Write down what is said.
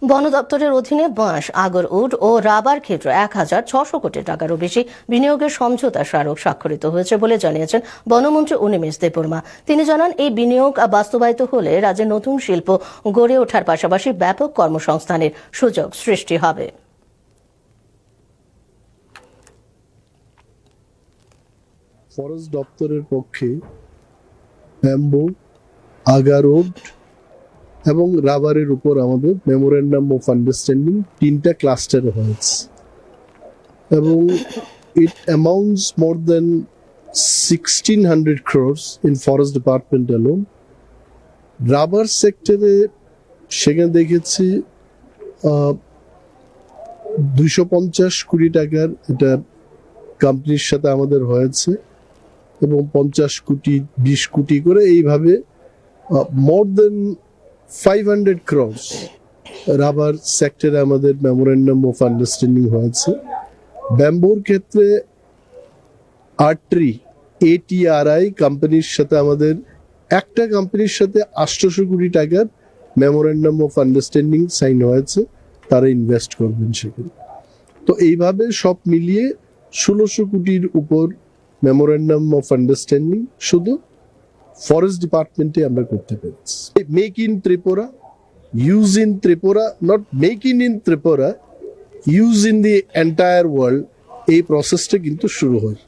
বন দপ্তরের অধীনে বাঁশ, আগর উড ও রাবার ক্ষেত্রে 1,600 কোটি টাকারও বেশি বিনিয়োগের সমঝোতা স্মারক স্বাক্ষরিত হয়েছে বলে জানিয়েছেন বনমন্ত্রী উনিমেষ দেববর্মা। তিনি জানান, এই বিনিয়োগ বাস্তবায়িত হলে রাজ্যে নতুন শিল্প গড়ে ওঠার পাশাপাশি ব্যাপক কর্মসংস্থানের সুযোগ সৃষ্টি হবে। ফরেস্ট দপ্তরের পক্ষে ব্যাম্বু, আগার উড এবং রাবারের উপর আমাদের মেমোরেন্ডাম অফ আন্ডারস্ট্যান্ডিং 3টা ক্লাস্টার হয়েছে এবং it amounts more than 1,600 crores in forest department alone. Rubber সেক্টরে সেখানে দেখেছি 250 কোটি টাকার এটা কোম্পানির সাথে আমাদের হয়েছে এবং 50 কোটি 20 কোটি করে এইভাবে মোর দেন 500 crores রাবার সেক্টরে আমাদের মেমোরেন্ডাম অফ আন্ডারস্ট্যান্ডিং হয়েছে। ব্যাম্বুর ক্ষেত্রে আর্ট্রি ATRI কোম্পানির সাথে আমাদের একটা কোম্পানির সাথে 800 কোটি টাকার মেমোরেন্ডাম অফ আন্ডারস্ট্যান্ডিং সাইন হয়েছে, তারা ইনভেস্ট করবেন সেখানে। তো এইভাবে সব মিলিয়ে 1600 কোটির উপর মেমোরেন্ডাম অফ আন্ডারস্ট্যান্ডিং শুধু ফরেস্ট ডিপার্টমেন্টে আমরা করতে পেরেছি। Make in Tripura, use in Tripura, not make in Tripura, use in the entire world, এই প্রসেসটা কিন্তু শুরু হয়।